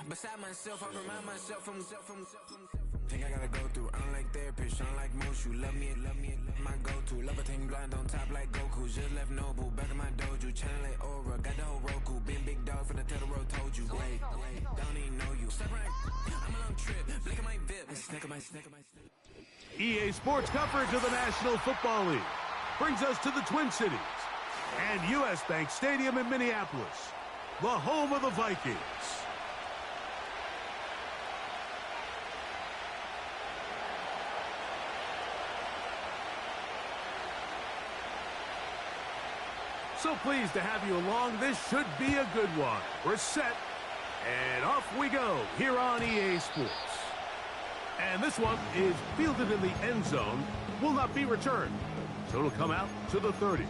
Beside myself, I remind myself from think I gotta go through. I don't like therapists, I don't like most. You love me, my go-to. Love a thing blind on top like Goku. Just left Noble, back in my dojo. Channel like Aura, got the whole Roku. Been big dog from the Tether Road, told you. Wait, don't even know you. Step right, I'm a long trip. Blink of my VIP. Snack of my. EA Sports coverage of the National Football League brings us to the Twin Cities and U.S. Bank Stadium in Minneapolis, the home of the Vikings. So pleased to have you along. This should be a good one. We're set, and off we go here on EA Sports. And this one is fielded in the end zone, will not be returned. So it'll come out to the 30.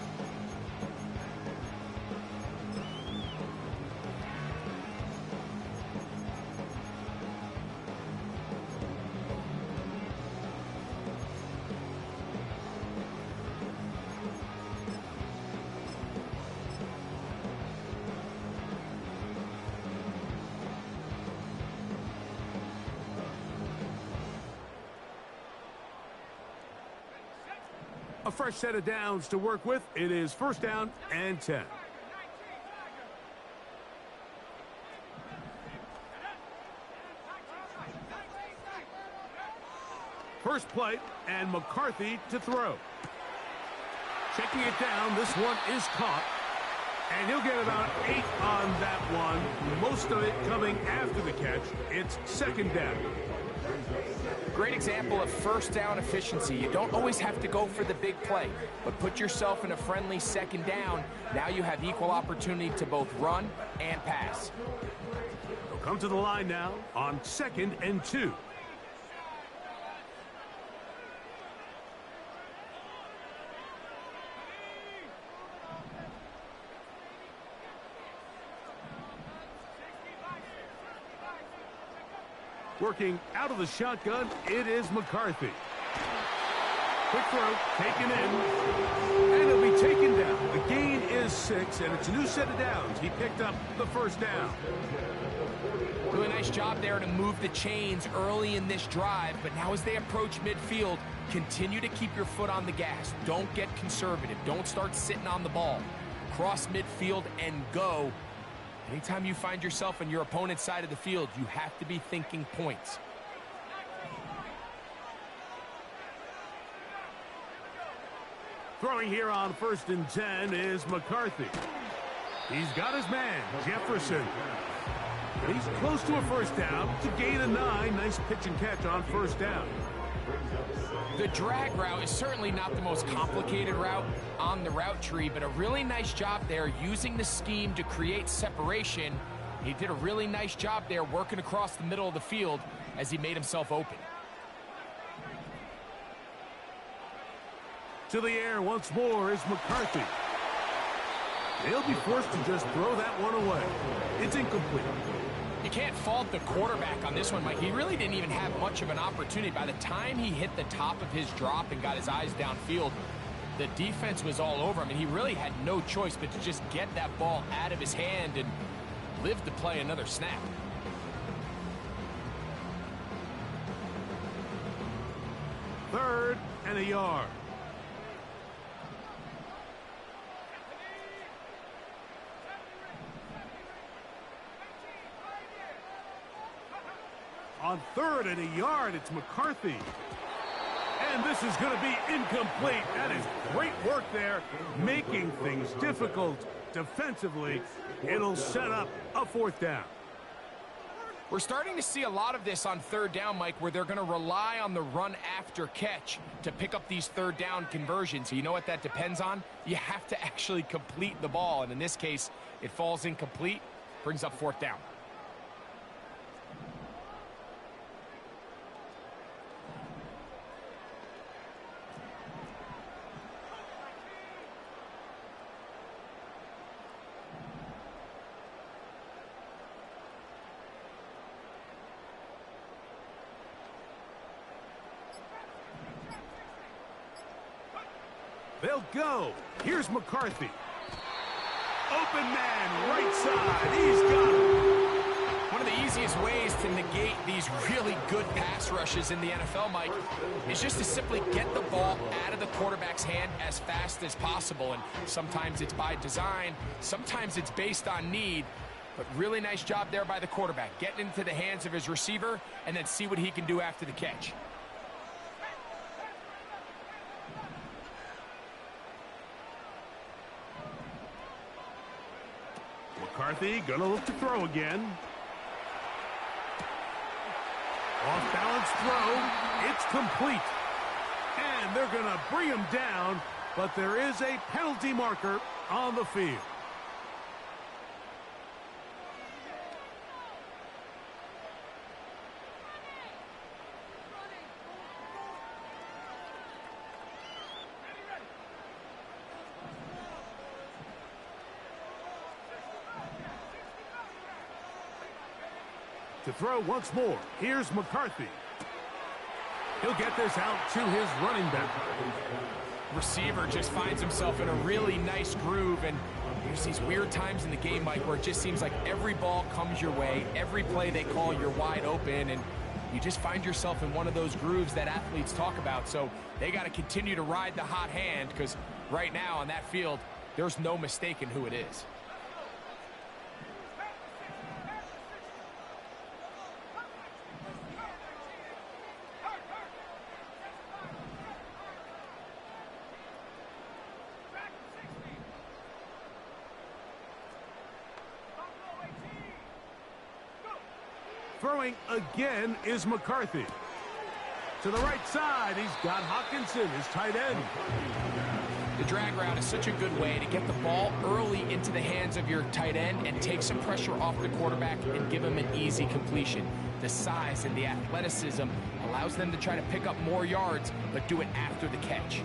A fresh set of downs to work with. It is first down and 10. First play, and McCarthy to throw. Checking it down, this one is caught. And he'll get about 8 on that one. Most of it coming after the catch. It's second down. Great example of first down efficiency. You don't always have to go for the big play, but put yourself in a friendly second down. Now you have equal opportunity to both run and pass. They'll come to the line now on 2nd and 2. Working out of the shotgun, it is McCarthy. Quick throw, taken in, and it'll be taken down. The gain is 6, and it's a new set of downs. He picked up the first down. Really nice job there to move the chains early in this drive, but now as they approach midfield, continue to keep your foot on the gas. Don't get conservative. Don't start sitting on the ball. Cross midfield and go. Anytime you find yourself on your opponent's side of the field, you have to be thinking points. Throwing here on 1st and 10 is McCarthy. He's got his man, Jefferson. He's close to a first down to gain a 9. Nice pitch and catch on first down. The drag route is certainly not the most complicated route on the route tree, but a really nice job there using the scheme to create separation. He did a really nice job there working across the middle of the field as he made himself open. To the air once more is McCarthy. They'll be forced to just throw that one away. It's incomplete. You can't fault the quarterback on this one, Mike. He really didn't even have much of an opportunity. By the time he hit the top of his drop and got his eyes downfield, the defense was all over him, and he really had no choice but to just get that ball out of his hand and live to play another snap. Third and a yard. On 3rd and a yard, it's McCarthy. And this is going to be incomplete. That is great work there, making things difficult defensively. It'll set up a 4th down. We're starting to see a lot of this on 3rd down, Mike, where they're going to rely on the run after catch to pick up these 3rd down conversions. So you know what that depends on? You have to actually complete the ball. And in this case, it falls incomplete, brings up 4th down. They'll go. Here's McCarthy. Open man, right side. He's got him. One of the easiest ways to negate these really good pass rushes in the NFL, Mike, is just to simply get the ball out of the quarterback's hand as fast as possible. And sometimes it's by design, sometimes it's based on need. But really nice job there by the quarterback, getting into the hands of his receiver and then see what he can do after the catch. McCarthy gonna look to throw again. Off-balance throw. It's complete. And they're gonna bring him down, but there is a penalty marker on the field. To throw once more, here's McCarthy. He'll get this out to his running back. Receiver just finds himself in a really nice groove, and there's these weird times in the game, Mike, where it just seems like every ball comes your way, every play they call, you're wide open, and you just find yourself in one of those grooves that athletes talk about. So they got to continue to ride the hot hand, because right now on that field, there's no mistaking who it is. Throwing again is McCarthy. To the right side, he's got Hawkinson, his tight end. The drag route is such a good way to get the ball early into the hands of your tight end and take some pressure off the quarterback and give him an easy completion. The size and the athleticism allows them to try to pick up more yards, but do it after the catch.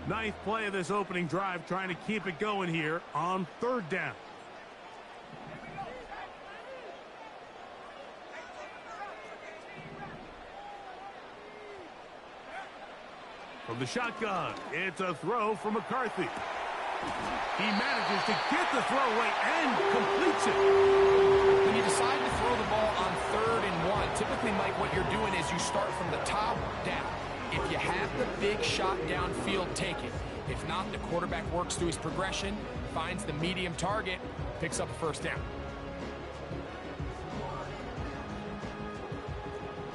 Ninth play of this opening drive, trying to keep it going here on third down. From the shotgun, it's a throw from McCarthy. He manages to get the throw away and completes it. When you decide to throw the ball on 3rd and 1, typically, Mike, what you're doing is you start from the top down. If you have the big shot downfield, take it. If not, the quarterback works through his progression, finds the medium target, picks up a first down.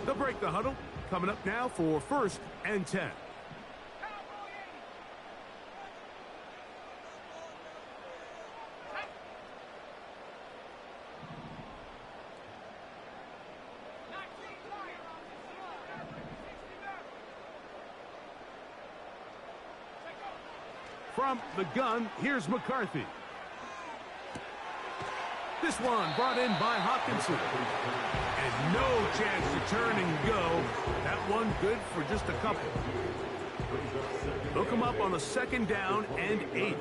They'll break the huddle. Coming up now for 1st and 10. From the gun, here's McCarthy. This one brought in by Hawkinson. And no chance to turn and go. That one good for just a couple. Look him up on a 2nd down and 8.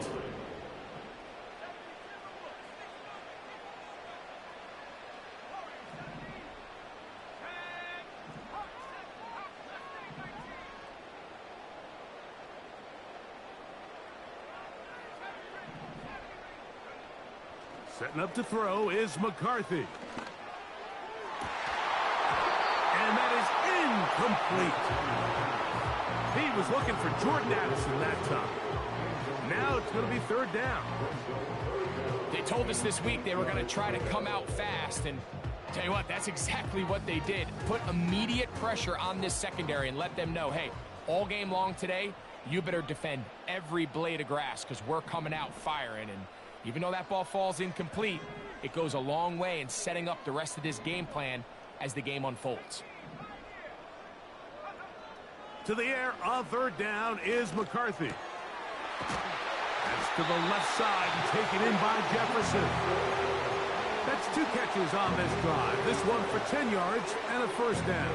Setting up to throw is McCarthy. And that is incomplete. He was looking for Jordan Addison that time. Now it's going to be 3rd down. They told us this week they were going to try to come out fast, and tell you what, that's exactly what they did. Put immediate pressure on this secondary and let them know, hey, all game long today, you better defend every blade of grass because we're coming out firing. And even though that ball falls incomplete, it goes a long way in setting up the rest of this game plan as the game unfolds. To the air on 3rd down is McCarthy. That's to the left side and taken in by Jefferson. That's 2 catches on this drive. This one for 10 yards and a first down.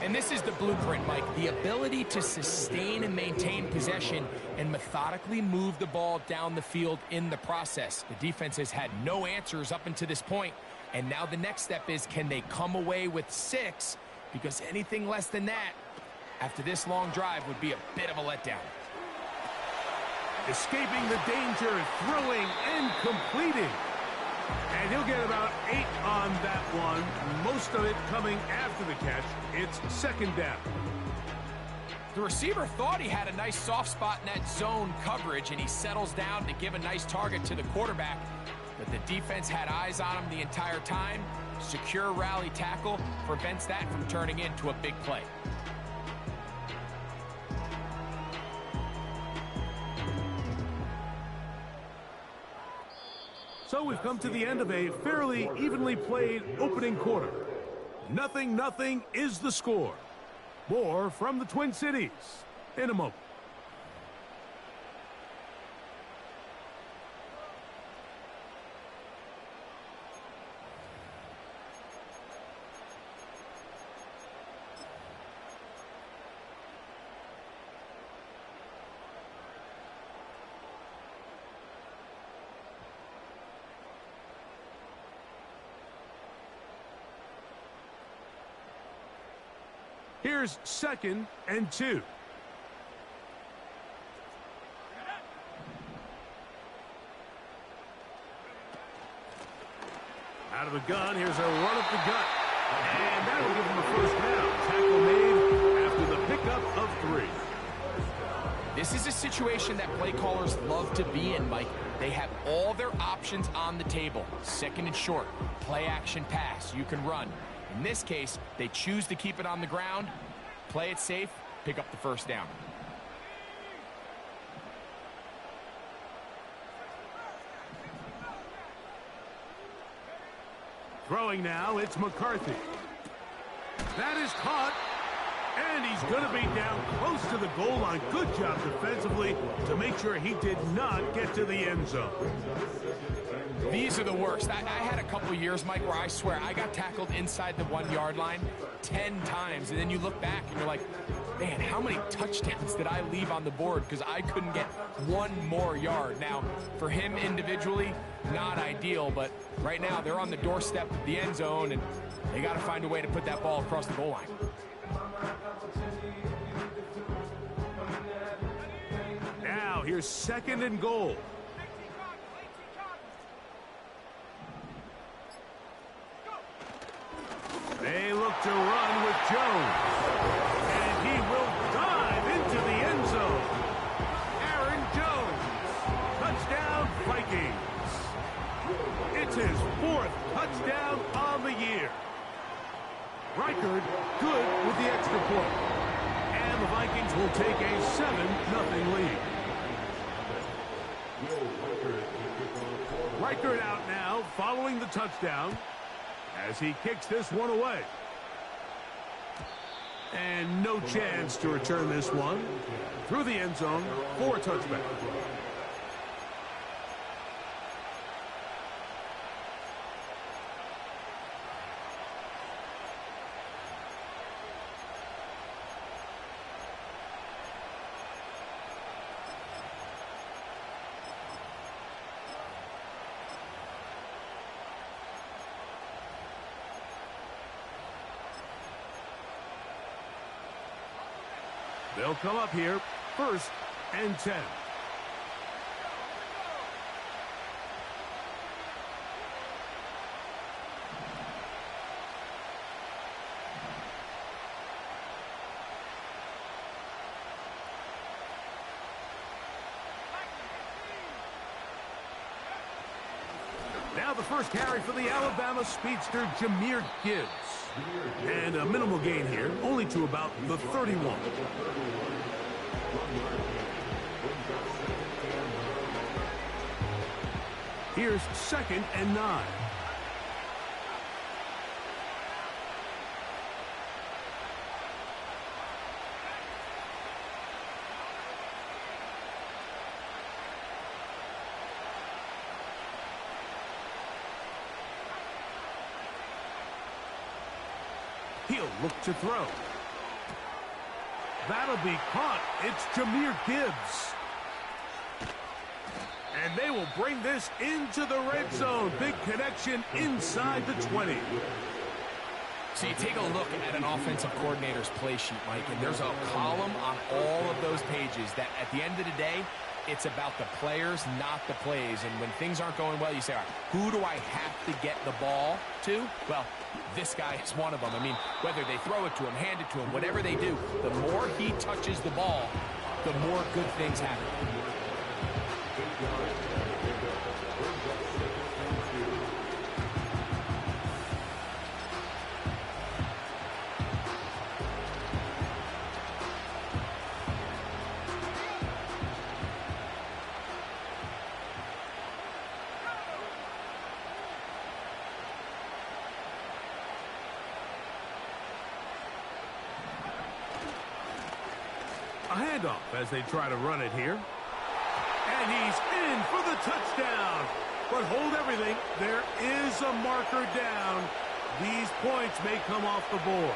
And this is the blueprint, Mike. The ability to sustain and maintain possession and methodically move the ball down the field in the process. The defense has had no answers up until this point, and now the next step is, can they come away with 6? Because anything less than that, after this long drive, would be a bit of a letdown. Escaping the danger, throwing and completing. And he'll get about 8 on that one, most of it coming after the catch. It's second down. The receiver thought he had a nice soft spot in that zone coverage, and he settles down to give a nice target to the quarterback. But the defense had eyes on him the entire time. Secure rally tackle prevents that from turning into a big play. So we've come to the end of a fairly evenly played opening quarter. 0-0 is the score. More from the Twin Cities in a moment. Here's 2nd and 2. Out of the gun, here's a run up the gut. And that'll give him a first down. Tackle made after the pickup of 3. This is a situation that play callers love to be in, Mike. They have all their options on the table. 2nd and short, play action pass, you can run. In this case, they choose to keep it on the ground, play it safe, pick up the first down. Throwing now, it's McCarthy. That is caught, and he's going to be down close to the goal line. Good job defensively to make sure he did not get to the end zone. These are the worst. I had a couple years, Mike, where I swear I got tackled inside the 1-yard line 10 times, and then you look back and you're like, man, how many touchdowns did I leave on the board because I couldn't get 1 more yard? Now, for him individually, not ideal, but right now they're on the doorstep of the end zone, and they got to find a way to put that ball across the goal line. Now, here's 2nd and goal. They look to run with Jones. And he will dive into the end zone. Aaron Jones. Touchdown, Vikings. It's his 4th touchdown on the year. Reichard good with the extra point. And the Vikings will take a 7-0 lead. Reichard out now following the touchdown as he kicks this one away. And no chance to return this one through the end zone for a touchback. They'll come up here, 1st and 10. Now the first carry for the Alabama speedster, Jahmyr Gibbs. And a minimal gain here, only to about the 31. Here's 2nd and 9. He'll look to throw. That'll be caught. It's Jahmyr Gibbs. And they will bring this into the red zone. Big connection inside the 20. So you take a look at an offensive coordinator's play sheet, Mike, and there's a column on all of those pages that at the end of the day, it's about the players, not the plays. And when things aren't going well, you say, all right, who do I have to get the ball to? Well, this guy is one of them. I mean, whether they throw it to him, hand it to him, whatever they do, the more he touches the ball, the more good things happen. A handoff as they try to run it here. And he's in for the touchdown. But hold everything. There is a marker down. These points may come off the board.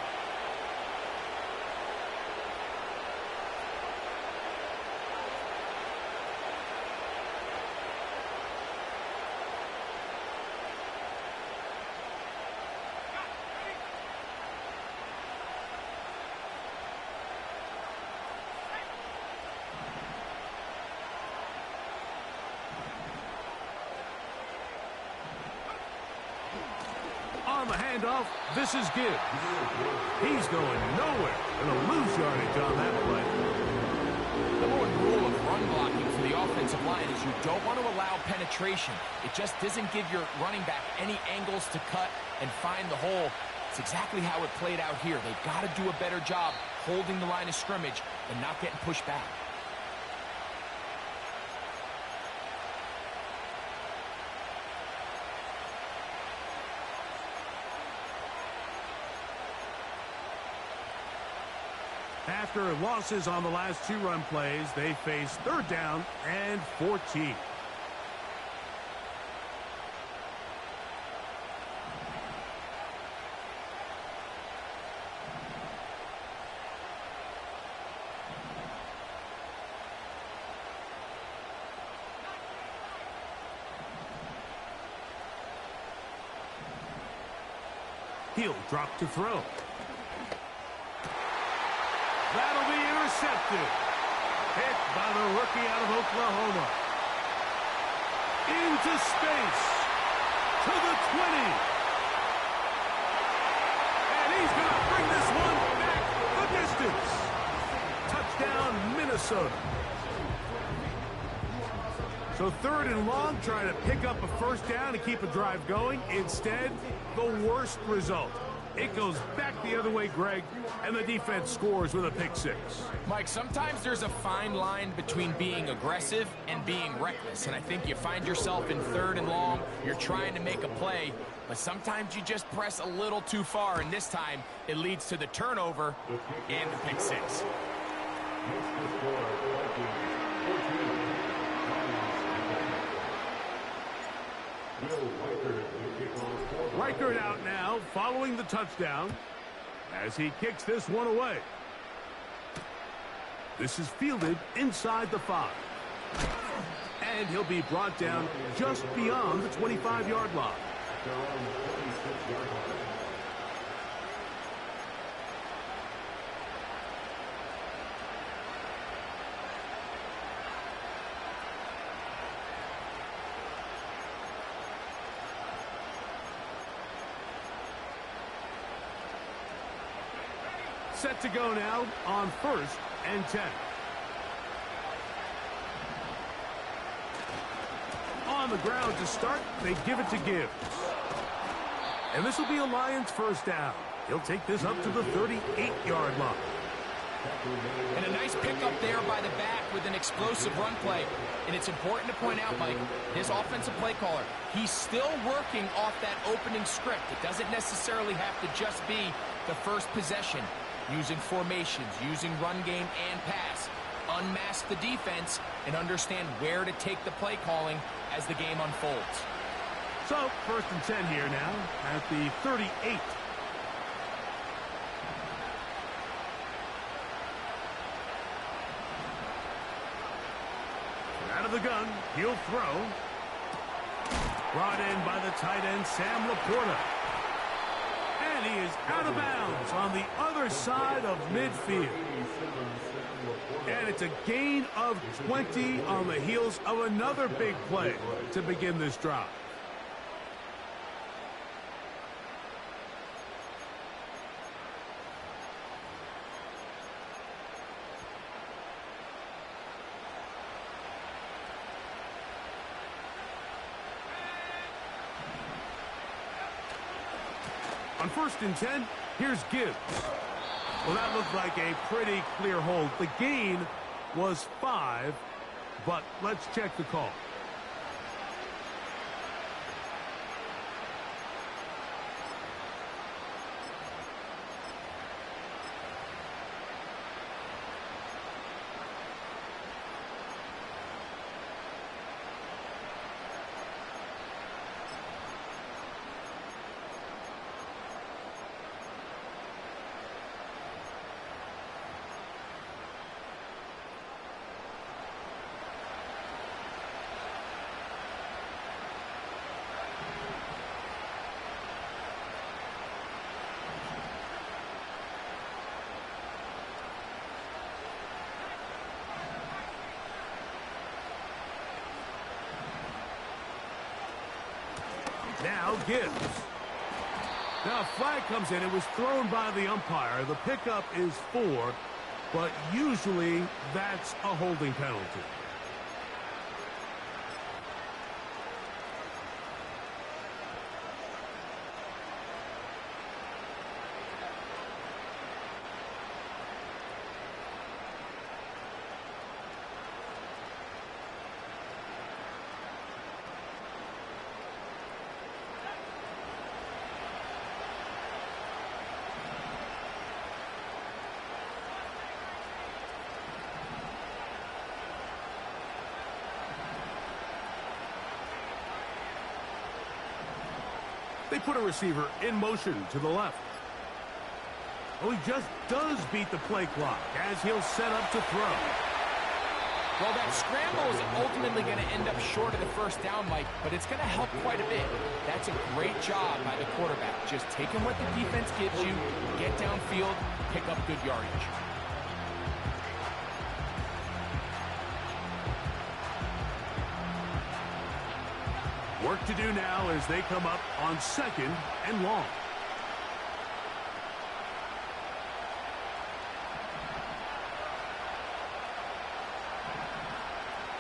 On the handoff, this is Gibbs. He's going nowhere. Gonna lose yardage on that play. The more rule of run blocking for the offensive line is you don't want to allow penetration. It just doesn't give your running back any angles to cut and find the hole. It's exactly how it played out here. They've got to do a better job holding the line of scrimmage and not getting pushed back. After losses on the last two run plays, they face 3rd down and 14. He'll drop to throw. That'll be intercepted. Hit by the rookie out of Oklahoma. Into space. To the 20. And he's going to bring this one back the distance. Touchdown, Minnesota. So 3rd and long, trying to pick up a 1st down to keep a drive going. Instead, the worst result. It goes back the other way, Greg, and the defense scores with a pick 6. Mike, sometimes there's a fine line between being aggressive and being reckless, and I think you find yourself in 3rd and long, you're trying to make a play, but sometimes you just press a little too far, and this time it leads to the turnover and the pick 6. Reichert out now, following the touchdown, as he kicks this one away. This is fielded inside the 5. And he'll be brought down just beyond the 25-yard line. Set to go now on 1st and 10. On the ground to start, they give it to Gibbs. And this will be a Lions 1st down. He'll take this up to the 38-yard line. And a nice pickup there by the back with an explosive run play. And it's important to point out, Mike, his offensive play caller, he's still working off that opening script. It doesn't necessarily have to just be the first possession. Using formations, using run game and pass. Unmask the defense and understand where to take the play calling as the game unfolds. So, 1st and 10 here now at the 38. He'll throw. Brought in by the tight end, Sam Laporta. And he is out of bounds on the other side of midfield. And it's a gain of 20 on the heels of another big play to begin this drive. On 1st and 10, here's Gibbs. Well, that looked like a pretty clear hold. The gain was 5, but let's check the call. Now Gibbs. Now a flag comes in. It was thrown by the umpire. The pickup is 4, but usually that's a holding penalty. They put a receiver in motion to the left. Oh, he just does beat the play clock as he'll set up to throw. Well, that scramble is ultimately going to end up short of the first down, Mike, but it's going to help quite a bit. That's a great job by the quarterback. Just taking what the defense gives you, get downfield, pick up good yardage. Work to do now as they come up on 2nd and long.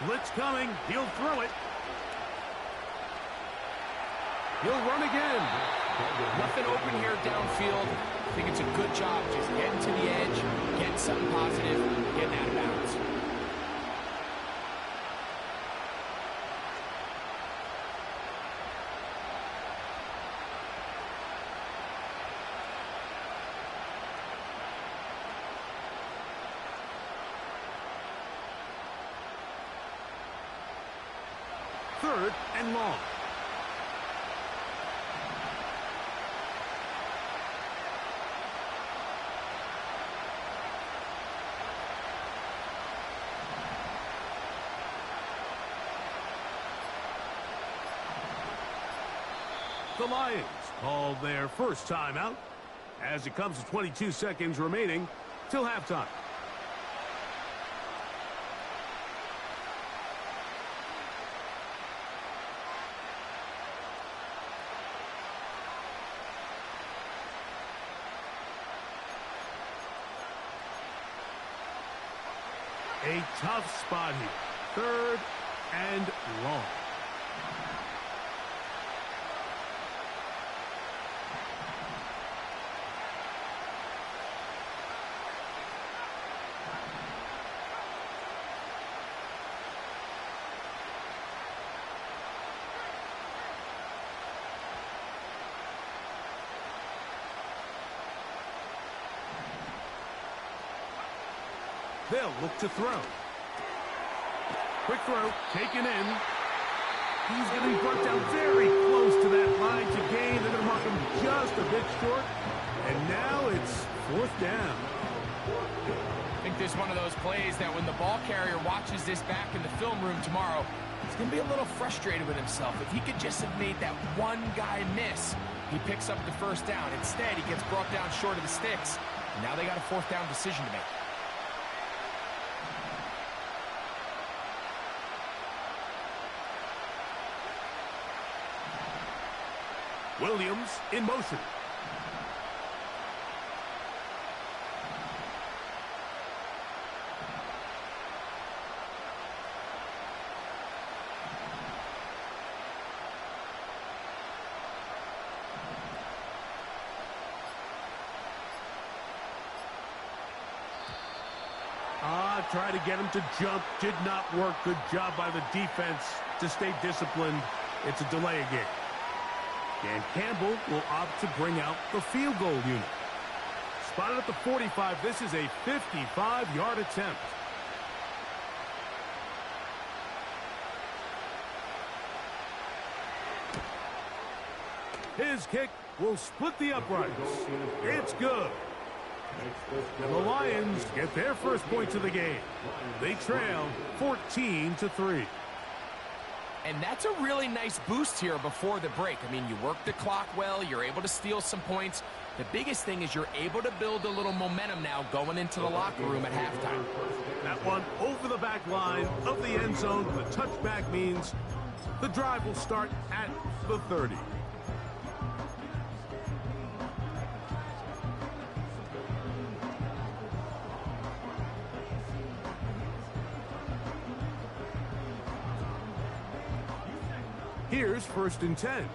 Blitz coming. He'll throw it. He'll run again. Nothing open here downfield. I think it's a good job just getting to the edge, getting something positive, getting out of bounds. Third and long. The Lions called their first timeout as it comes to 22 seconds remaining till halftime. A tough spot here. 3rd and long. They'll look to throw. Quick throw, taken in. He's going to be brought down very close to that line to gain. They're going to mark him just a bit short. And now it's 4th down. I think this is one of those plays that when the ball carrier watches this back in the film room tomorrow, He's going to be a little frustrated with himself. If he could just have made that one guy miss, he picks up the first down. Instead, he gets brought down short of the sticks. And now they got a fourth down decision to make. Williams in motion. Try to get him to jump. Did not work. Good job by the defense to stay disciplined. It's a delay again. Dan Campbell will opt to bring out the field goal unit. Spotted at the 45. This is a 55-yard attempt. His kick will split the uprights. It's good. And the Lions get their first points of the game. They trail 14-3. And that's a really nice boost here before the break. I mean, you work the clock well. You're able to steal some points. The biggest thing is you're able to build a little momentum now going into the locker room at halftime. That one over the back line of the end zone. The touchback means the drive will start at the 30. Here's 1st and 10.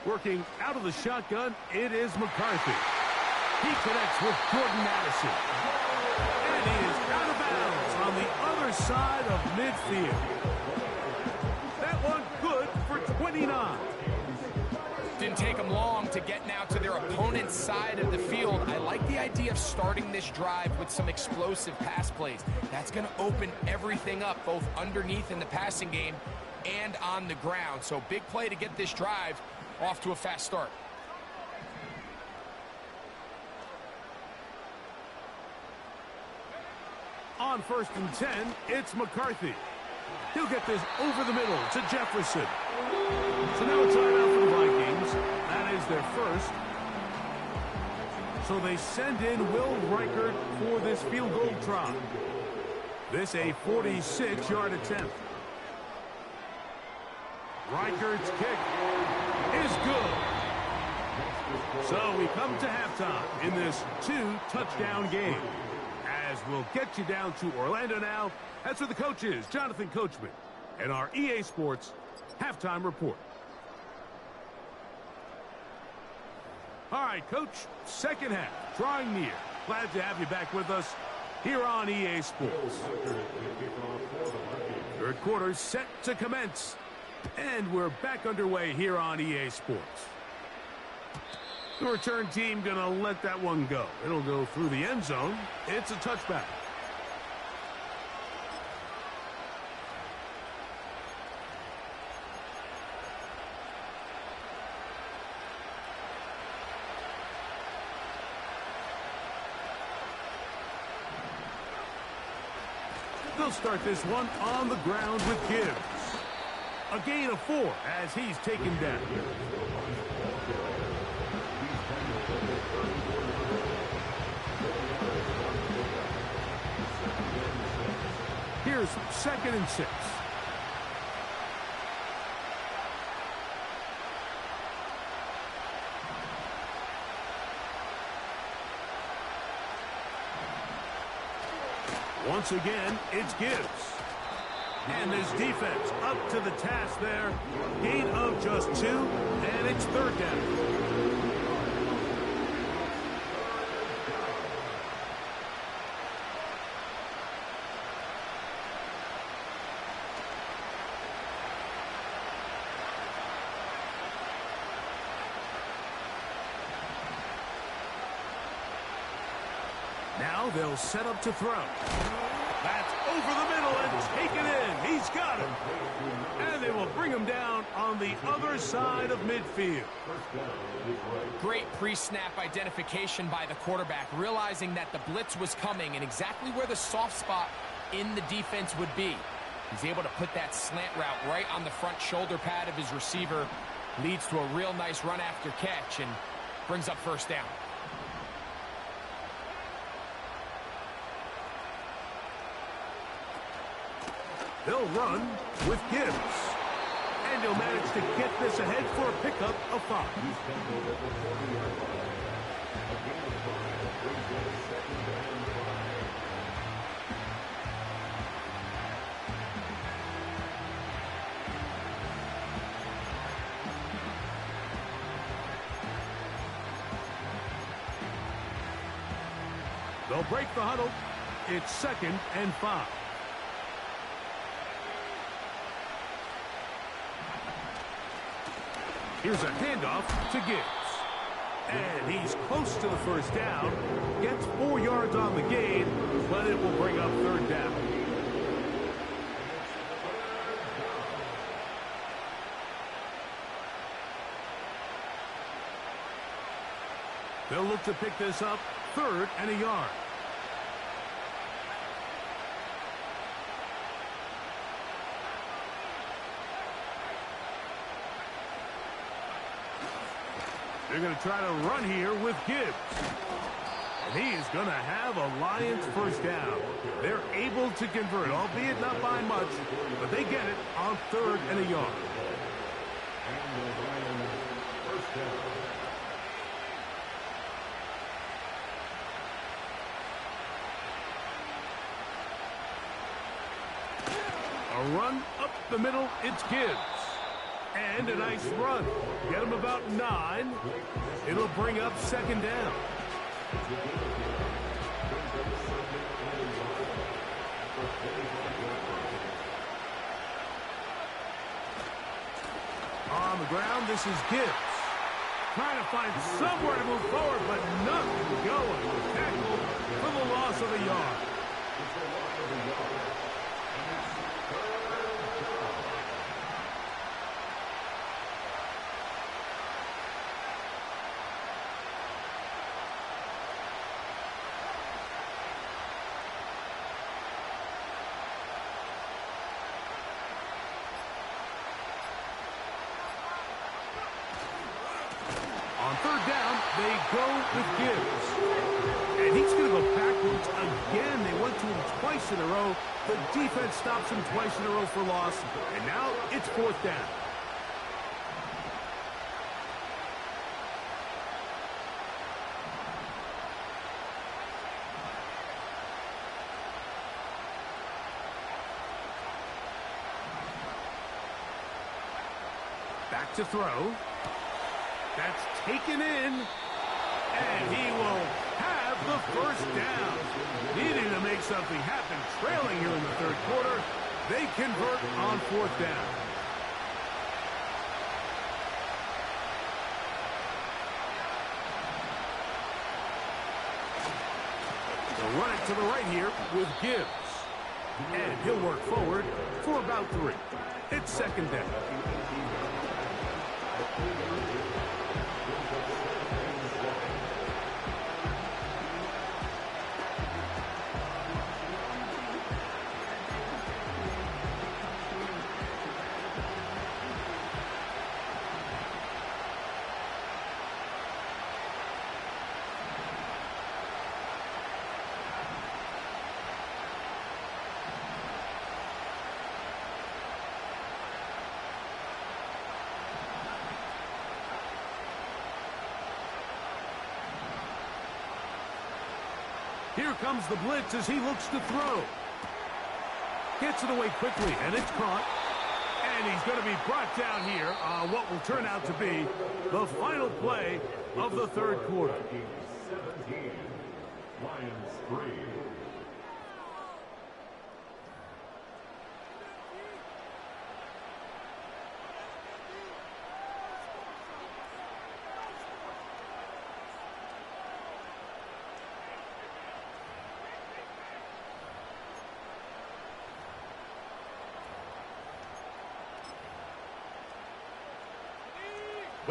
Working out of the shotgun, it is McCarthy. He connects with Jordan Madison. And he is out of bounds on the other side of midfield. That one good for 29. Didn't take them long to get now to their opponent's side of the field. I like the idea of starting this drive with some explosive pass plays. That's going to open everything up, both underneath in the passing game and on the ground. So big play to get this drive off to a fast start. On 1st and 10, it's McCarthy. He'll get this over the middle to Jefferson. So now a timeout for the Vikings. That is their first. So they send in Will Reichert for this field goal try. This a 46-yard attempt. Reichert's kick is good. So we come to halftime in this 2-touchdown game. As we'll get you down to Orlando now. That's for the coaches, Jonathan Coachman, and our EA Sports halftime report. All right, Coach, second half, drawing near. Glad to have you back with us here on EA Sports. Third quarter set to commence, and we're back underway here on EA Sports. The return team going to let that one go. It'll go through the end zone. It's a touchback. They'll start this one on the ground with Gibbs. A gain of 4 as he's taken down. Here's 2nd and 6. Once again, it's Gibbs. And this defense up to the task there. Gain of just 2, and it's 3rd down. Now they'll set up to throw. That's over the middle and taken in. He's got it. And they will bring him down on the other side of midfield. Great pre-snap identification by the quarterback, realizing that the blitz was coming and exactly where the soft spot in the defense would be. He's able to put that slant route right on the front shoulder pad of his receiver. Leads to a real nice run after catch and brings up first down. They'll run with Gibbs. And he'll manage to get this ahead for a pickup of 5. They'll break the huddle. It's 2nd and 5. Here's a handoff to Gibbs. And he's close to the first down. Gets 4 yards on the gain, but it will bring up 3rd down. They'll look to pick this up, 3rd and a yard. They're going to try to run here with Gibbs. And he is going to have a Lions first down. They're able to convert, albeit not by much, but they get it on 3rd and a yard. A run up the middle, it's Gibbs. And a nice run. Get him about 9. It'll bring up 2nd down. On the ground, this is Gibbs. Trying to find somewhere to move forward, but nothing going. Tackle for the loss of a yard. On 3rd down, they go with Gibbs. And he's going to go backwards again. They went to him twice in a row. The defense stops him twice in a row for loss. And now it's 4th down. Back to throw. That's taken in, and he will have the first down. Needing to make something happen, trailing here in the 3rd quarter. They convert on 4th down. They'll run it to the right here with Gibbs. And he'll work forward for about 3. It's 2nd down. Here comes the blitz as he looks to throw. Gets it away quickly, and it's caught. And he's going to be brought down here on what will turn out to be the final play of the 3rd quarter. 17, Lions 3.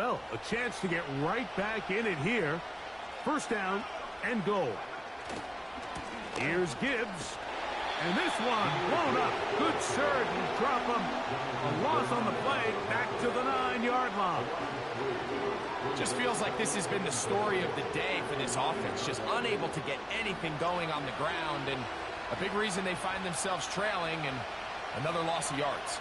Well, a chance to get right back in it here. First down and goal. Here's Gibbs. And this one blown up. Good surge and drop him. A loss on the play. Back to the 9-yard line. Just feels like this has been the story of the day for this offense. Just unable to get anything going on the ground. And a big reason they find themselves trailing and another loss of yards.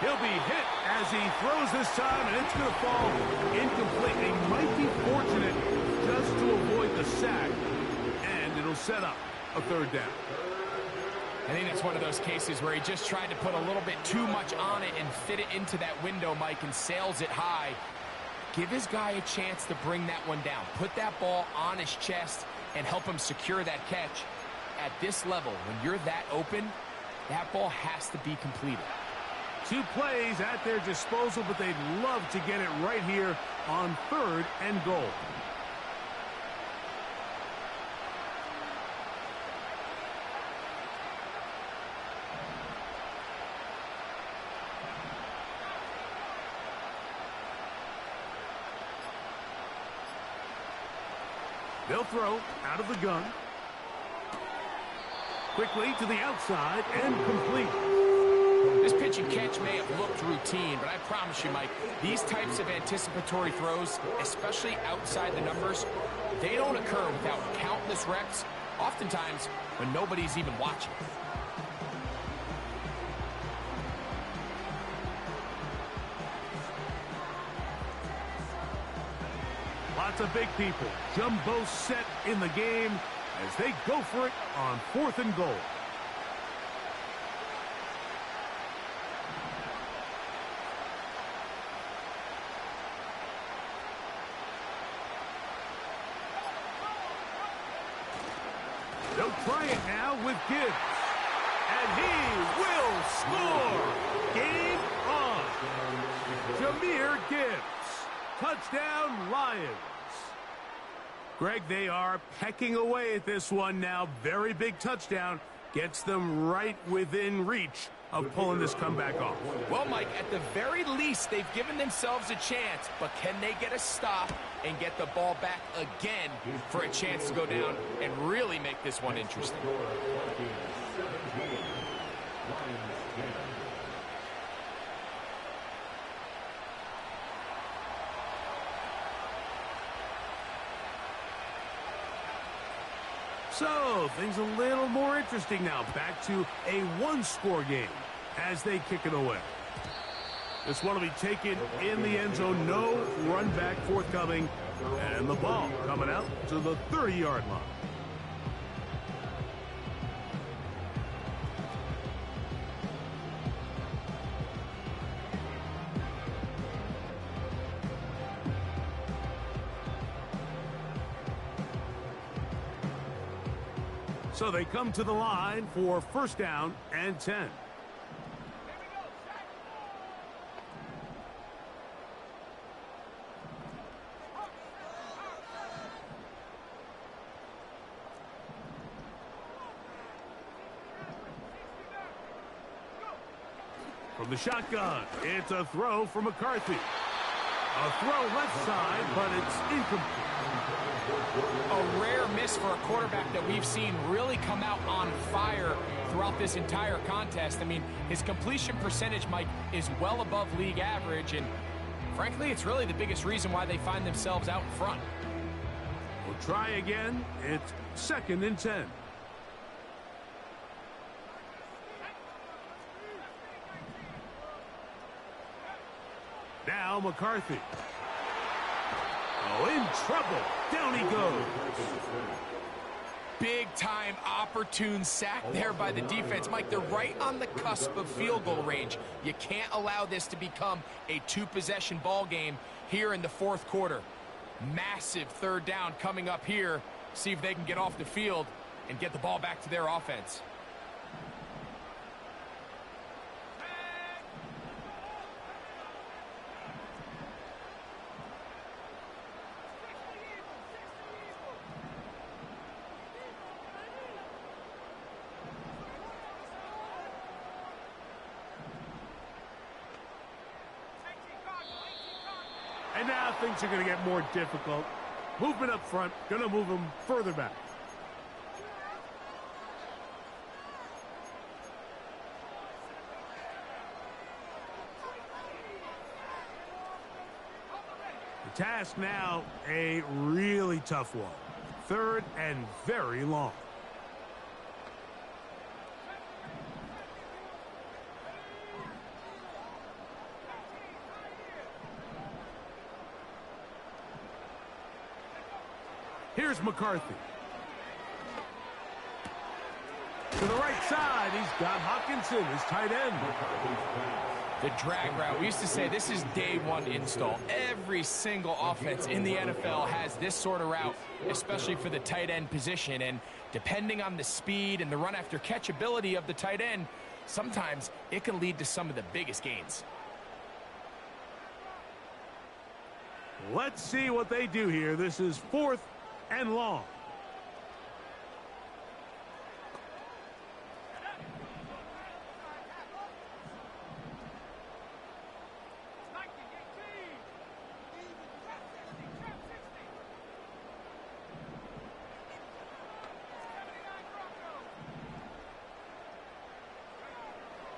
He'll be hit as he throws this time, and it's going to fall incomplete. They might be fortunate just to avoid the sack, and it'll set up a third down. I think that's one of those cases where he just tried to put a little bit too much on it and fit it into that window, Mike, and sails it high. Give his guy a chance to bring that one down. Put that ball on his chest and help him secure that catch. At this level, when you're that open, that ball has to be completed. 2 plays at their disposal, but they'd love to get it right here on 3rd and goal. They'll throw out of the gun. Quickly to the outside and complete. This pitch and catch may have looked routine, but I promise you, Mike, these types of anticipatory throws, especially outside the numbers, they don't occur without countless reps, oftentimes when nobody's even watching. Lots of big people. Jumbo set in the game as they go for it on 4th and goal. They'll try it now with Gibbs. And he will score. Game on. Jahmyr Gibbs. Touchdown, Lions. Greg, they are pecking away at this one now. Very big touchdown. Gets them right within reach of pulling this comeback off. Well, Mike, at the very least, they've given themselves a chance, but can they get a stop and get the ball back again for a chance to go down and really make this one interesting? So, things a little more interesting now. Back to a 1-score game as they kick it away. This one will be taken in the end zone. No run back forthcoming. And the ball coming out to the 30-yard line. So they come to the line for 1st down and 10. From the shotgun, it's a throw for McCarthy. A throw left side, but it's incomplete. A rare miss for a quarterback that we've seen really come out on fire throughout this entire contest. I mean, his completion percentage, Mike, is well above league average, and frankly, it's really the biggest reason why they find themselves out in front. We'll try again. It's 2nd and 10. Now McCarthy. Oh, in trouble. Down he goes. Big-time opportune sack there by the defense. Mike, they're right on the cusp of field goal range. You can't allow this to become a 2-possession ball game here in the 4th quarter. Massive 3rd down coming up here. See if they can get off the field and get the ball back to their offense. And now things are going to get more difficult. Movement up front, going to move them further back. The task now, a really tough one. 3rd and very long. Here's McCarthy. To the right side, he's got Hawkinson, his tight end. The drag route. We used to say this is day one install. Every single offense in the NFL has this sort of route, especially for the tight end position. And depending on the speed and the run after catch ability of the tight end, sometimes it can lead to some of the biggest gains. Let's see what they do here. This is 4th and long.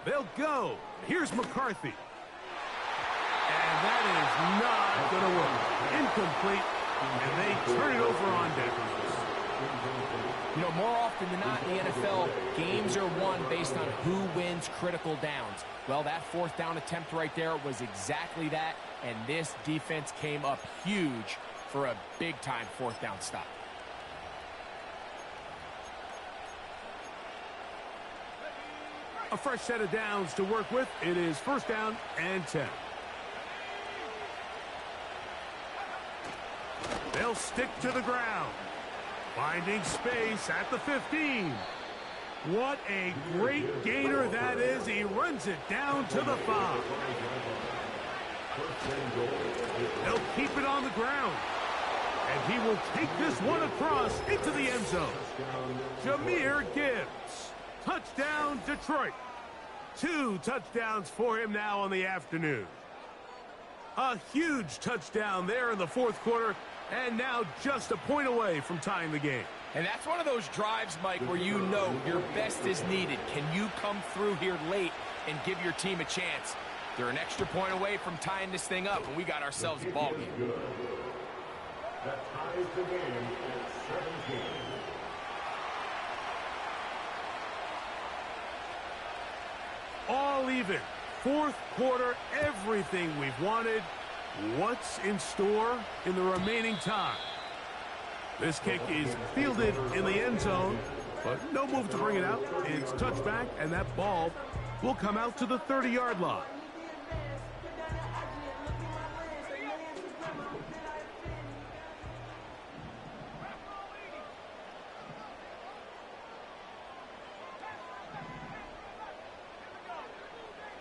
They'll go. Here's McCarthy. And that is not going to work. Incomplete. And they turn it over on downs. You know, more often than not in the NFL, games are won based on who wins critical downs. Well, that 4th down attempt right there was exactly that, and this defense came up huge for a big-time 4th down stop. A fresh set of downs to work with. It is 1st down and 10. They'll stick to the ground. Finding space at the 15. What a great gainer that is. He runs it down to the 5. They'll keep it on the ground. And he will take this one across into the end zone. Jahmyr Gibbs. Touchdown, Detroit. 2 touchdowns for him now on the afternoon. A huge touchdown there in the 4th quarter, and now just a point away from tying the game. And that's one of those drives, Mike, where you know your best is needed. Can you come through here late and give your team a chance? They're an extra point away from tying this thing up, and we got ourselves a ball game. That ties the game at 17. All even. 4th quarter, everything we've wanted. What's in store in the remaining time? This kick is fielded in the end zone, but no move to bring it out. It's touchback, and that ball will come out to the 30-yard line.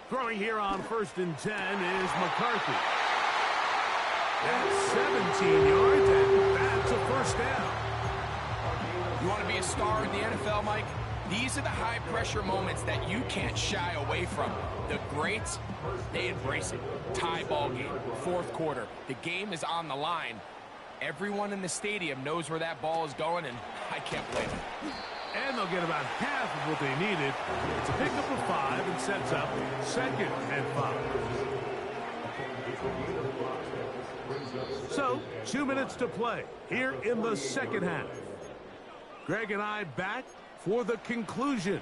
Throwing here on 1st and 10 is McCarthy. That's 17 yards, and that's a 1st down. You want to be a star in the NFL, Mike? These are the high-pressure moments that you can't shy away from. The greats, they embrace it. Tie ball game, 4th quarter. The game is on the line. Everyone in the stadium knows where that ball is going, and I can't blame them. And they'll get about half of what they needed. It's a pickup of 5 and sets up 2nd and 5. So, 2 minutes to play here in the 2nd half. Greg and I back for the conclusion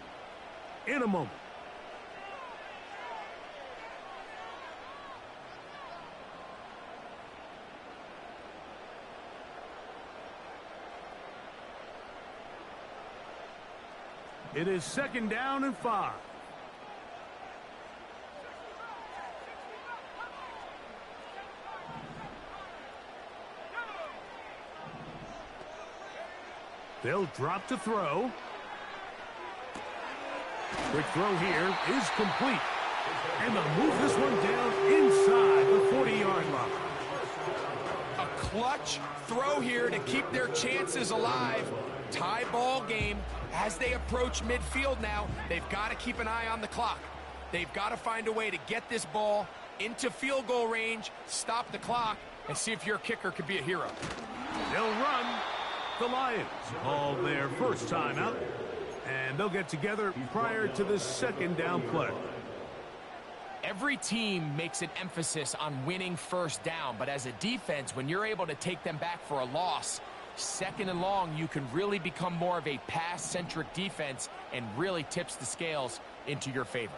in a moment. It is 2nd down and 5. They'll drop to throw. Quick throw here is complete. And they'll move this one down inside the 40-yard line. A clutch throw here to keep their chances alive. Tie ball game. As they approach midfield now, they've got to keep an eye on the clock. They've got to find a way to get this ball into field goal range, stop the clock, and see if your kicker could be a hero. They'll run. The Lions call their first timeout, and they'll get together prior to the second down play. Every team makes an emphasis on winning first down, but as a defense, when you're able to take them back for a loss, second and long, you can really become more of a pass-centric defense and really tips the scales into your favor.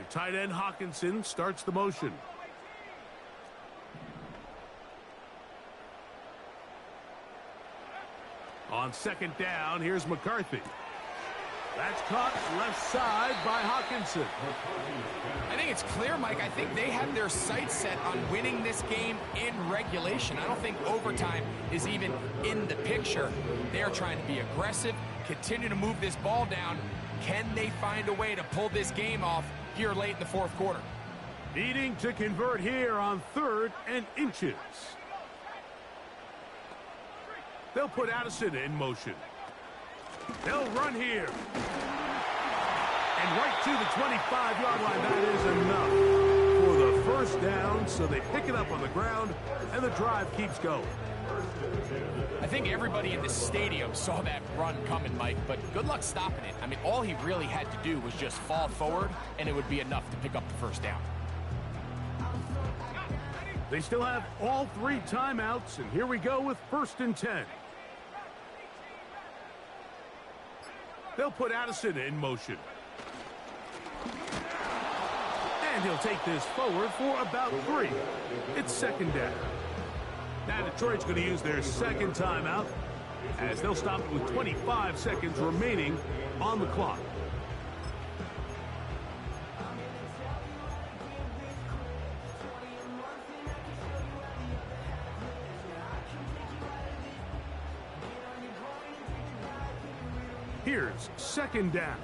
Tight end Hawkinson starts the motion. On second down, here's McCarthy. That's caught left side by Hawkinson. I think it's clear, Mike. I think they have their sights set on winning this game in regulation. I don't think overtime is even in the picture. They're trying to be aggressive, continue to move this ball down. Can they find a way to pull this game off here late in the fourth quarter? Needing to convert here on 3rd and inches. They'll put Addison in motion. They'll run here. And right to the 25-yard line. That is enough for the first down. So they pick it up on the ground, and the drive keeps going. I think everybody in the stadium saw that run coming, Mike, but good luck stopping it. I mean, all he really had to do was just fall forward, and it would be enough to pick up the first down. They still have all 3 timeouts, and here we go with 1st and 10. They'll put Addison in motion. And he'll take this forward for about 3. It's second down. Now Detroit's going to use their second timeout as they'll stop it with 25 seconds remaining on the clock. Here's second down.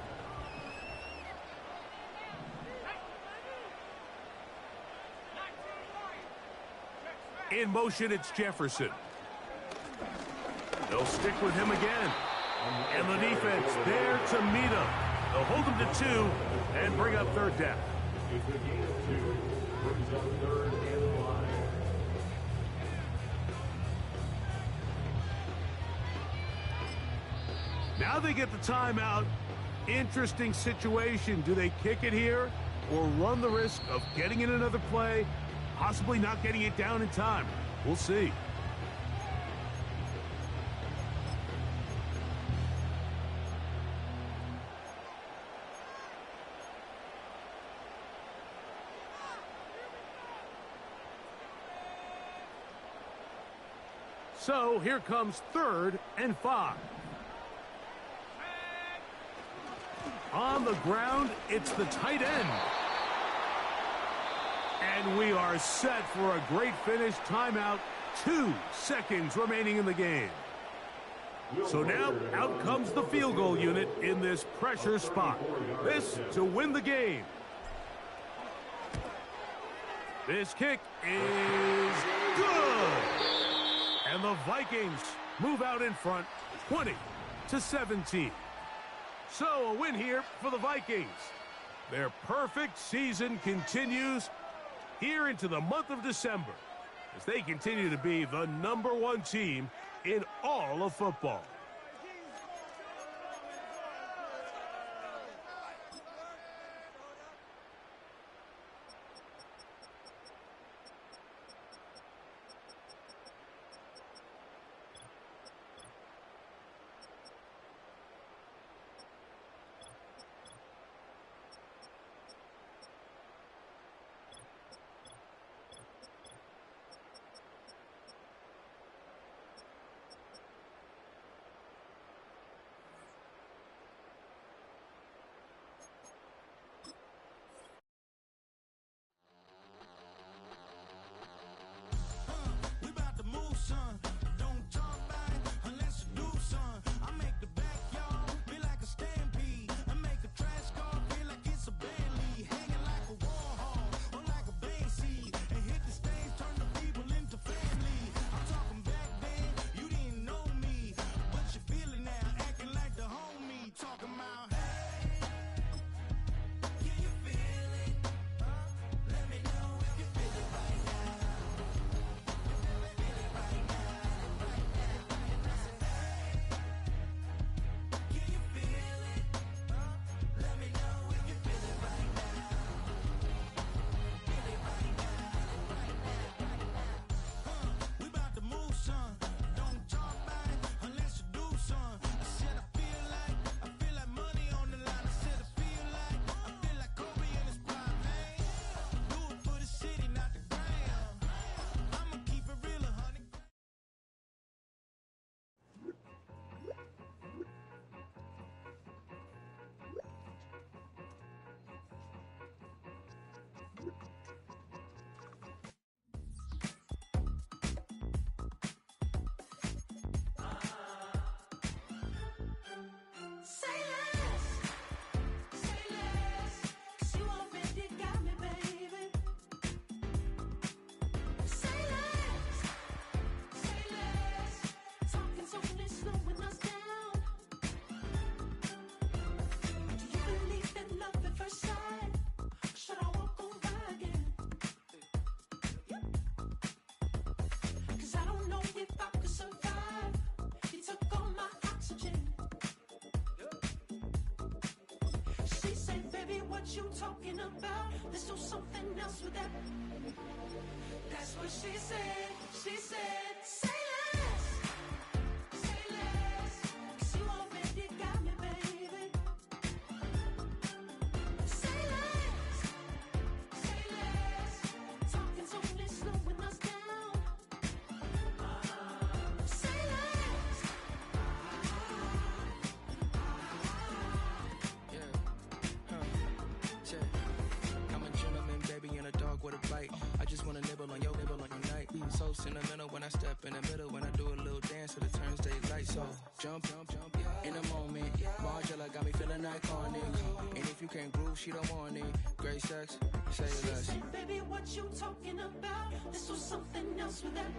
In motion, it's Jefferson. They'll stick with him again. And the defense there to meet him. They'll hold him to 2 and bring up 3rd down. Now they get the timeout. Interesting situation. Do they kick it here or run the risk of getting in another play, possibly not getting it down in time? We'll see. So here comes 3rd and 5. On the ground, it's the tight end. And we are set for a great finish. Timeout, 2 seconds remaining in the game. So now, out comes the field goal unit in this pressure spot. This to win the game. This kick is good. And the Vikings move out in front, 20-17. So a win here for the Vikings. Their perfect season continues here into the month of December as they continue to be the #1 team in all of football. you talking about. Let's do something else with that. That's what she said. She said, say less. Say less. 'Cause you already got me, baby. Say less. Say less. Talking's only slowing us down. Say less. I'm a gentleman, baby, and a dog with a bite. I just wanna nibble on your night. So sentimental when I step in the middle. When I do a little dance till it turns daylight. So jump, in a moment. Margella got me feeling iconic. And if you can't groove, she don't want it. Great sex, say She less. said, baby, what you talking about? Let's do something else with that.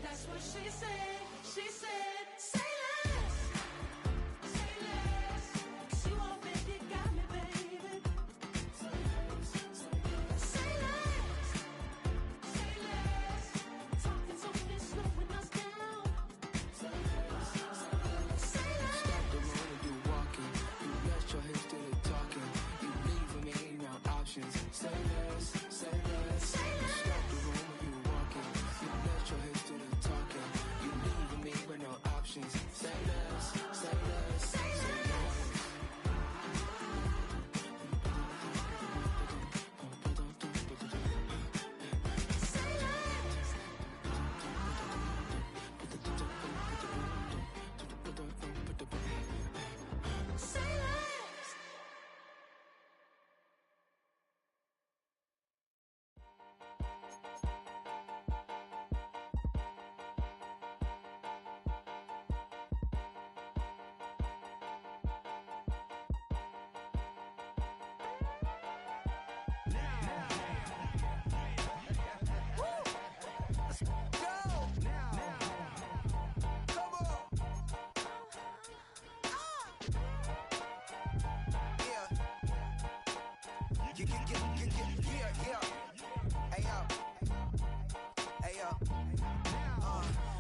That's what she said. She said, say less. Say less. 'Cause you already got me, baby. Say less. Say less. Talking's only slowing us down. Say less. Stop the room when you walking. You rest your hips to the talking. You leaving me no options. Say less, say less. Stop the room when you walking. You rest your hips to the talking. You leaving me with no options. Say less, say less, say less. Say less.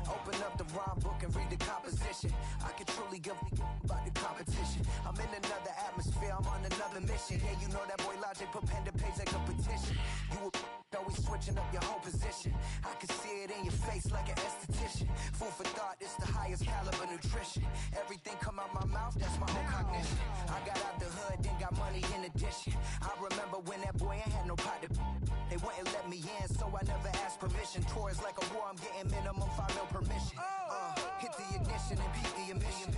Open up the rhyme book and read the composition. I can truly give about the competition. I'm in another atmosphere, I'm on another mission. Yeah, you know that boy Logic put pen to page like a petition. You always switching up your whole position. I can see it in your face like an esthetician. Food for thought, it's the highest caliber nutrition. Everything come out my mouth, that's my own cognition. I got out the hood, then got money in addition. I remember when that boy ain't had no pot to. They wouldn't let me in, so I never asked permission. Tours like a war, I'm getting minimum 5 mil permission. Hit the ignition and beat the emission.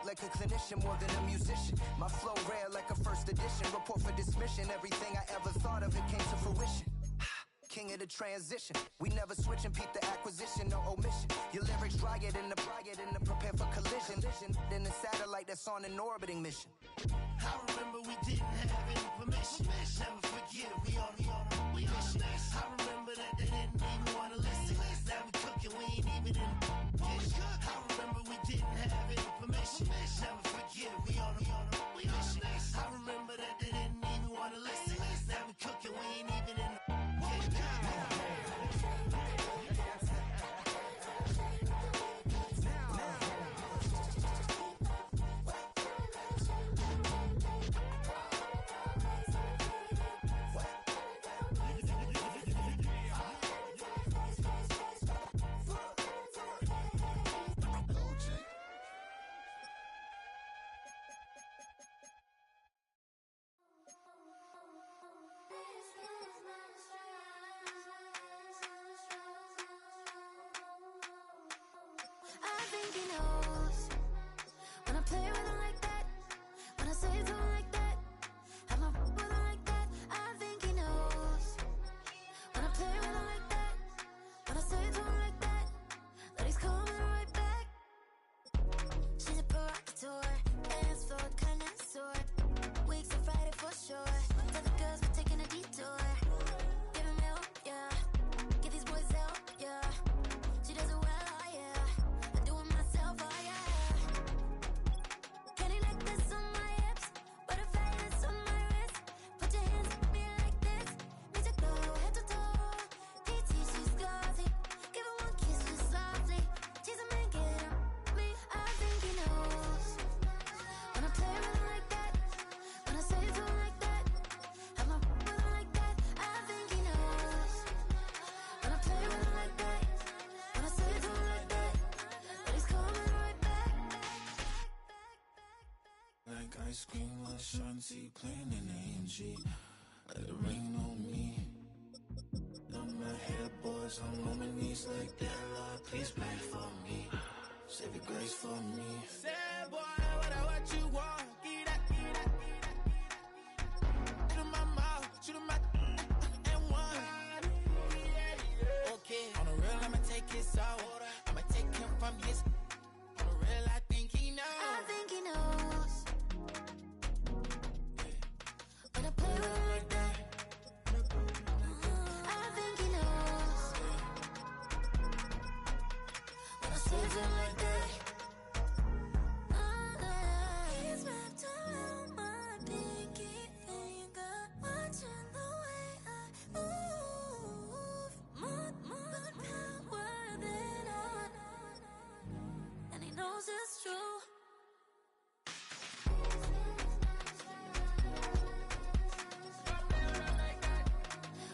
Like a clinician more than a musician. My flow rare like a first edition. Report for dismission. Everything I ever thought of, it came to fruition. King of the transition. We never switch and peep the acquisition, no omission. Your lyrics dry it in the prepare for collision. Then the satellite that's on an orbiting mission. I remember we didn't have any permission. Never forget, we on a mission. I remember that they didn't even want to listen. Now we cooking, we ain't even in the kitchen. I remember we didn't have any permission. Never forget, we on a mission. I remember that they didn't even want to listen. Now we cooking, we ain't even in the kitchen. I think he knows when I play with him like that, when I say it to him like that, have my with him like that. I think he knows when I play with him like that, when I say it to him like that, that he's coming right back. She's a provocateur, dance floor connoisseur, weeks of Friday for sure. Tell the girls we're taking a detour. Give him help, yeah. Give these boys help, yeah. She does it well, oh yeah. I do it myself, oh yeah. Can he like this on my hips? Butterflies on my wrist. Put your hands on me like this. Need to go head to toe. PT, she's glossy. Give her one kiss just softly. Tease him and get him me. I think he knows when I play with him like that, when I say it to him ice cream, like Shanti playing in AMG. Let it rain on me. On my head, boys, I'm on my knees like that. Lord, please pray for me. Save your grace for me. Say, boy, what you want? Get that. Shoot in my mouth, shoot in my and one. Okay, on the real, I'ma take his out. I'ma take him from his. On the real, I think he knows. I think he knows. When I play with him like that, I think he knows. When I save him like that, he's wrapped around my pinky finger, watching the way I move. More power than on, and he knows it's true. When I play with him like that,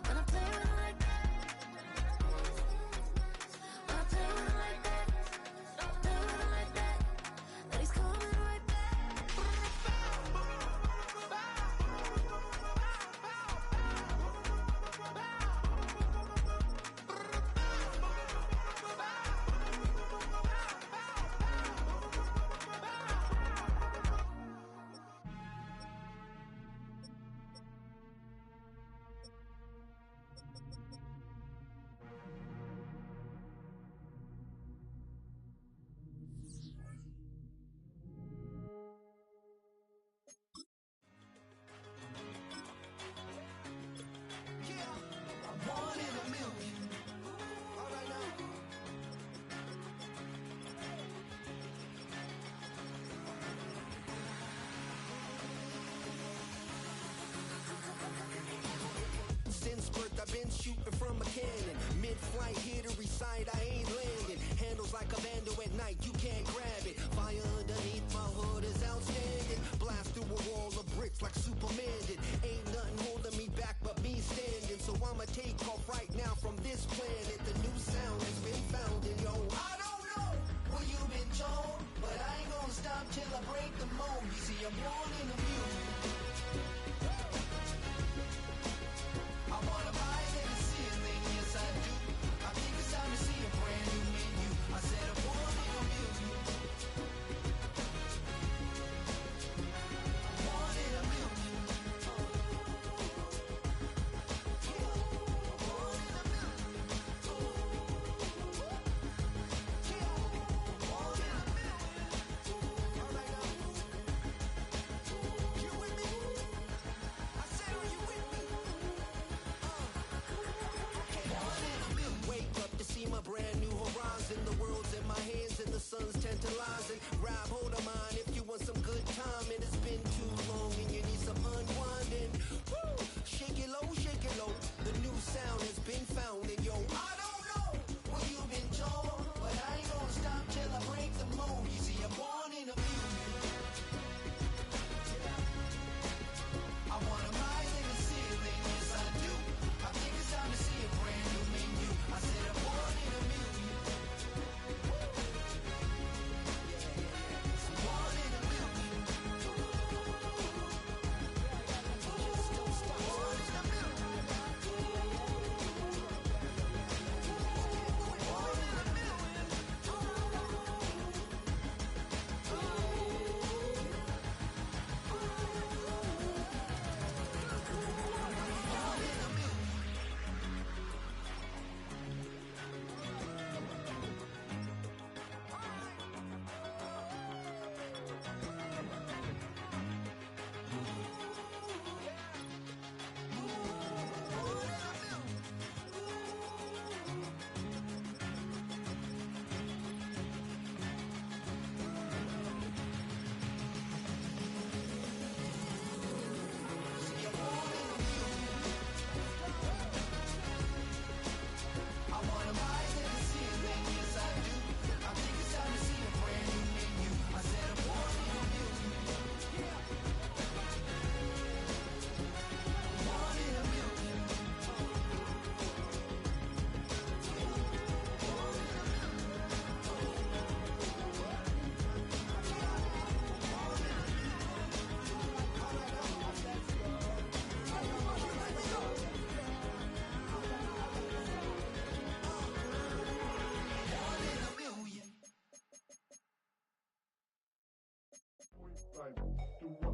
when I play with him like that, play with him like that, then he's coming right back. One in a million. All right now. Since birth, I've been shooting from a cannon. Mid-flight, hit or recite, I ain't landing. Handles like a vandal at night, you can't grab it. Fire underneath my hood is outstanding. Blast through a wall of bricks like Superman did. Ain't nothing holding me back but me standing. So I'ma take off right now from this planet. The new sound has been founded, yo. I don't know what you've been told, but I ain't gonna stop till I break the mold. You see, I'm born in the music. I wanna rise in the ceiling, yes I do. I think it's time to see a brand new menu. I said I'm born in the music.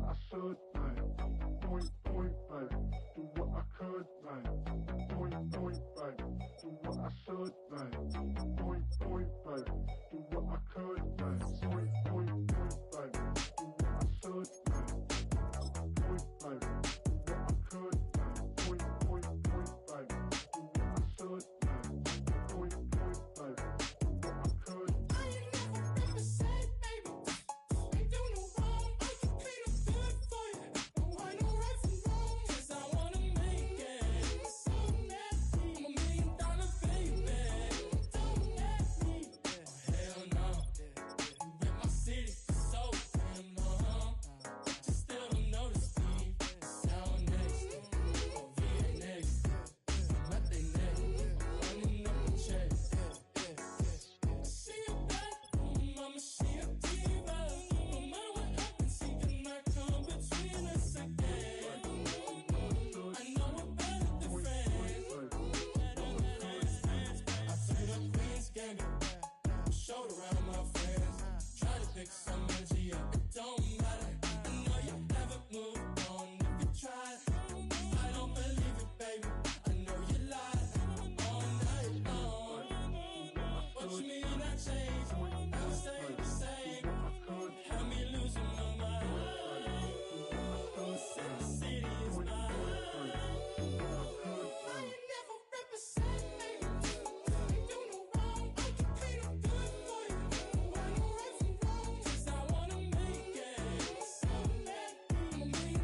I should, like, point, like, do what I could, like, point, like, do what I should, like, point, like, do what I could, like, point, like, do what I should, like, point, like, do what I could, like, point, like, do what I should, like, point, like, do what I could. I ain't never represent, baby. Ain't do no wrong. I can clean up good for you. No, I know right from wrong. 'Cause I wanna make it. So nasty. I'm $1 million baby. Don't let me. Hell no. You rip my city so damn long. Just still don't notice me. Sound next. Or VA next. I'm at they neck. Running up the check. See you back, mama, she a diva. No matter what happens, she cannot come between us again. I know we're better than friends. I played up Queen's Gambit, showed around my friends. Try to pick some energy up, it don't matter. I know you never moved on if you tried. I don't believe it, baby. I know you lied all night long. What you mean I changed? I stay the same. Had me losing my mind. Sin City is mine. I ain't never represent, baby. Ain't do no wrong. I can clean up good for you. I know right from wrong. 'Cause I wanna make it. So nasty. I'm $1 million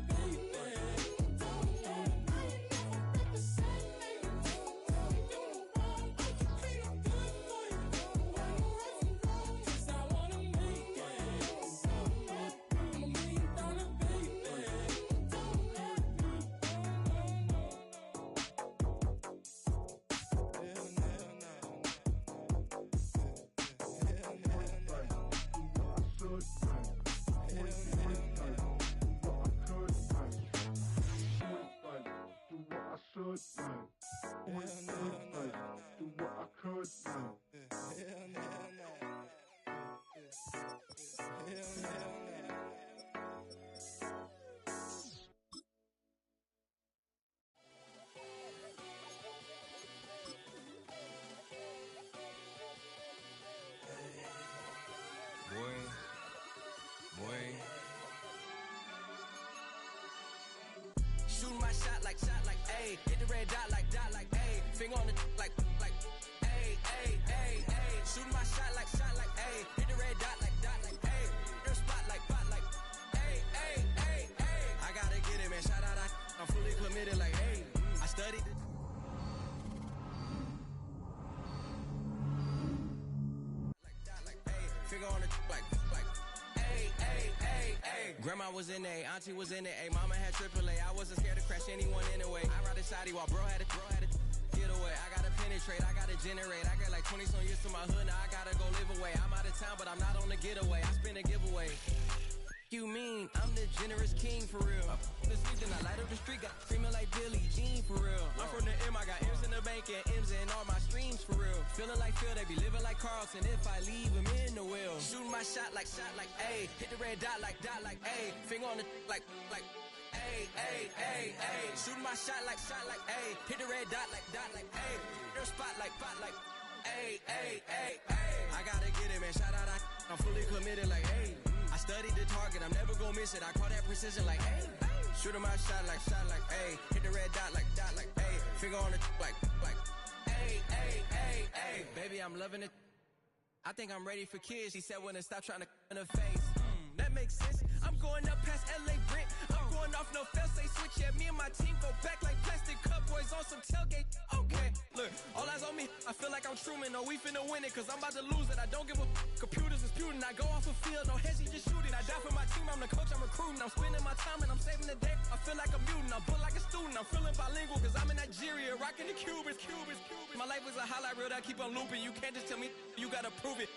baby. Don't let me. I ain't never represent, baby. Ain't do no wrong. I can clean up good for you. I know right from wrong. 'Cause I wanna make it. So nasty. I'm $1 million baby. Don't let me. Shooting my shot like, ayy. Hit the red dot like, ayy. Finger on the like, ayy, ayy, ayy, ayy. Shooting my shot like, ayy. Hit the red dot like, ayy. Your spot like, ayy, ayy, ayy, ayy. I gotta get it, man. Shout out, I'm fully committed like, hey. I studied it. Finger on the like, ayy, ayy, ayy, ayy. Grandma was in A, auntie was in A, mama had AAA. I wasn't scared to crash anyone anyway. I ride a shotty while bro had a get away. I gotta penetrate, I gotta generate. I got like 20 some years to my hood, now I gotta go live away. I'm out of town, but I'm not on the getaway. I spin a giveaway. You mean I'm the generous king for real? The sleep, then I light up the street, got screaming like Billie Jean for real. I'm from the M, I got M's in the bank and M's in all my streams for real. Feeling like Phil, they be living like Carlson if I leave him in the wheel. Shooting my shot like, ayy. Hit the red dot like, ayy. Finger on the like, ayy, ayy, ayy, ayy. Shooting my shot like, ayy. Hit the red dot like, ayy. Your spot like, ayy, ayy, ayy, ayy. I gotta get it, man. Shout out, I'm fully committed like, hey. I studied the target, I'm never gonna miss it. I call that precision like, hey. Shooting my shot like, hey. Hit the red dot like, hey. Finger on the like, hey, hey, hey, hey. Baby, I'm loving it. I think I'm ready for kids. She said when to stop trying to in her face. That makes sense. I'm going up past LA Brent. I'm going off no fail, say switch. Yeah, me and my team go back like plastic cup boys on some tailgate. Okay, look, all eyes on me. I feel like I'm Truman. No, we finna win it, cause I'm about to lose it. I don't give a computers disputing. I go off a field, no heads, just shooting. I die for my team, I'm the coach, I'm recruiting. I'm spending my time and I'm saving the day. I feel like a mutant, I'm built like a student. I'm feeling bilingual, cause I'm in Nigeria, rocking the Cubans. My life is a highlight reel that I keep on looping. You can't just tell me, you gotta prove it.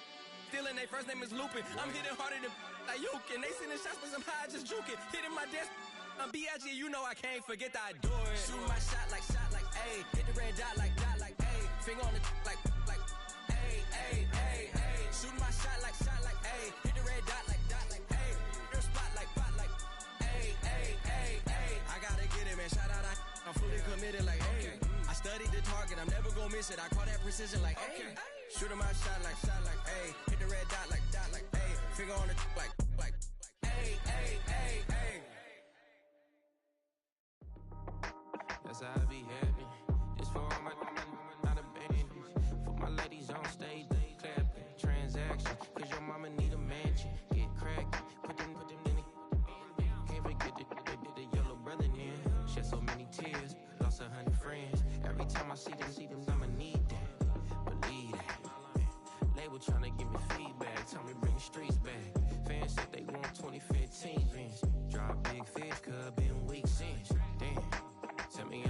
Stealing, their first name is Lupin. I'm hitting harder than Ayuk, and they sending shots for some high, just juke it. Hitting my desk, I'm B.I.G., you know I can't forget that I do it. Shooting my shot like, ayy. Hit the red dot like, ayy. Finger on the like, ayy, ayy, ayy, ayy. Shooting my shot like, ayy. Hit the red dot like, ayy. Your spot like, miss it. I call that precision like, hey. Shoot him out, shot like, hey. Hit the red dot like, hey. Finger on the like, hey, hey, hey, hey. That's how I be happy. This for all my not a band. For my ladies on stage, they clapping. Transaction, cause your mama need a mansion. Get crackin', put them in the. Can't forget the yellow brother in. Shed so many tears, lost 100 friends. Every time I see them, I'ma need that. Believe that. Label tryna give me feedback, tell me bring the streets back. Fans said they want 2015 Vince. Drop big fish, cuz been weak since. Damn, tell me